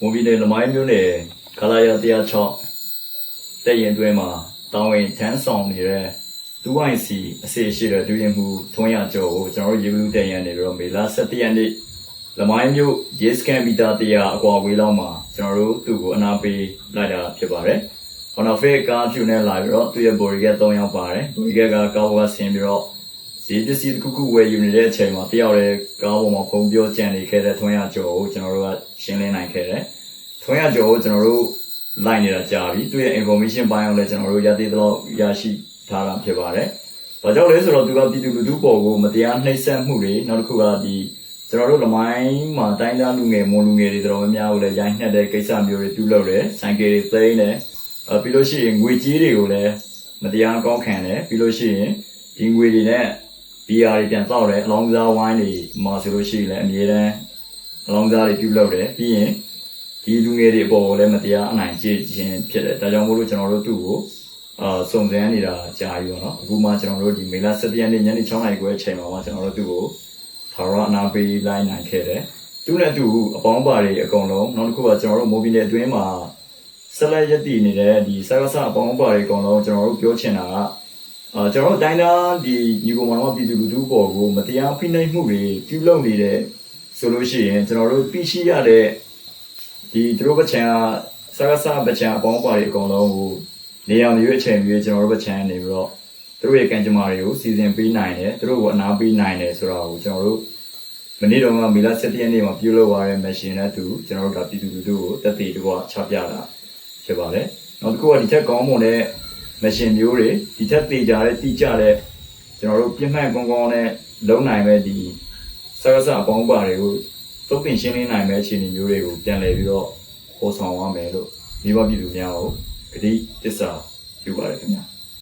မိုဘီနယ်လမိုင်းမျိုးနဲ့ခလာရ106တက်ရင်တွဲမှာတောင်းဝင်ထမ်းဆောင်နေတဲ့တူဝိုင်းစီအစီရှိတဲ့ဒူရင်မှုထွန်းရကျော်ကိုကျွန်တော်တို့ရေဘလူးတက်ရန်နေပြီးတော့မေလ17ရက်နေ့လမိုင်းမျိုးရေစကန်မီတာ100အကွာဝေးလောက်မှာကျွန်တော်တို့သူ့ကိုအနာပေးလိုက်တာဖြစ်ပါတယ်။ခေါနော်ဖေးကားဖြူနဲ့လာပြီးတော့သူ့ရဲ့ဘော်ရီက3ယောက်ပါတယ်။ဘော်ရီကကားပေါ်ကဆင်းပြီးတော့ဈေးပစ္စည်းတစ်ခုဝယ်ယူနေတဲ့အချိန်မှာတယောက်တည်းကားပေါ်မှာဖုန်းပြောကြံနေခဲ့တဲ့ထွန်းရကျော်ကိုကျွန်တော်တို့ကရှင်းလင်းနိုင်ခဲ့တယ်။ထွန်းရကျော်ကိုကျွန်တော်တို့လိုက်နေတာကြာပြီ။သူ့ရဲ့ information ပိုင်းအောင်လည်းကျွန်တော်တို့ရသေးတော့ရရှိထားတာဖြစ်ပါတယ်။ဘာကြောင့်လဲဆိုတော့သူကပြည်သူလူထုပေါ်ကိုမတရားနှိပ်စက်မှုတွေနောက်တစ်ခုကကျွန်တော်တို့လမိုင်းမှာတိုင်းသားလူငယ်မွန်လူငယ်တွေတော်တော်များများကိုလည်းရိုင်းနှက်တဲ့ကိစ္စမျိုးတွေပြုလုပ်တယ်။ဆိုင်ကယ်တွေသိမ်းတယ်။ပြီးလို့ရှိရင်ငွေကြေးတွေကိုလည်းမတရားကောက်ခံတယ်။ပြီးလို့ရှိရင်ဒီငွေတွေနဲ့ BR တွေပြန်တောက်တယ်အလောင်းစားဝိုင်းတွေမှာဆိုလို့ရှိရင်လည်းအမြဲတမ်းအလောင်းစားတွေပြုလုပ်တယ်။ပြီးရင်ဒီလူငယ်တွေအပေါ်ကိုလည်းမတရားအနိုင်ကျင့်ခြင်းဖြစ်တယ်။ဒါကြောင့်မို့လို့ကျွန်တော်တို့သူ့ကိုစုံစမ်းနေတာကြာပြီပေါ့နော်။အခုမှကျွန်တော်တို့ဒီမေလ17ရက်နေ့ညနေ6:00နာရီခွဲအချိန်မှာကျွန်တော်တို့သူ့ကိုထာဝရအနာပေးလိုက်နိုင်ခဲ့တယ်။သူနဲ့သူအပေါင်းပါတွေအကုန်လုံးနောက်တစ်ခုကကျွန်တော်တို့မိုဘီနယ်အတွင်းမှာဆက်လက်ရည်တည်နေတဲ့ဒီစကားစအပေါင်းပါတွေအကုန်လုံးကျွန်တော်တို့ပြောချင်တာကကျွန်တော်တို့တိုင်းသားဒီညီကောင်မောင်ပြည်သူလူထုပေါ်ကိုမတရားဖိနှိပ်မှုတွေပြုလုပ်နေတဲ့ဆိုလို့ရှိရင်ကျွန်တော်တို့သိရှိရတဲ့ဒီသူတို့ပချံစကားစပချံအပေါင်းပါတွေအကုန်လုံးကိုနေရာမျိုးအချိန်မျိုးကျွန်တော်တို့ပချံနေပြီးတော့သူတို့ရဲ့ကံကြမ္မာတွေကိုစီစဉ်ပေးနိုင်တယ်သူတို့ကိုအနာပေးနိုင်တယ်ဆိုတာကိုကျွန်တော်တို့မနေ့တော့မေလ17ရက်နေ့မှာပြုလုပ်ရတဲ့ machine နဲ့တူကျွန်တော်တို့ကပြည်သူလူထုကိုတက်တည်တကွချပြတာဖြစ်ပါတယ်နောက်တစ်ခုကဒီထက်ကောင်းမွန်တဲ့ machine မျိုးတွေဒီထက်တည်ကြတဲ့တိကျတဲ့ကျွန်တော်တို့ပြင်းမှန်ကောင်းကောင်းနဲ့လုံနိုင်မဲ့ဒီစကားစအပေါင်းပါတွေကိုတုတ်တင်ရှင်းလင်းနိုင်မဲ့အခြေအနေမျိုးတွေကိုပြန်လည်ပြီးတော့ပေါ်ဆောင်ရမယ်လို့ဒီဘပြည်သူများကိုဂတိတစ္ဆာပြုပါတယ်ခင်ဗျာ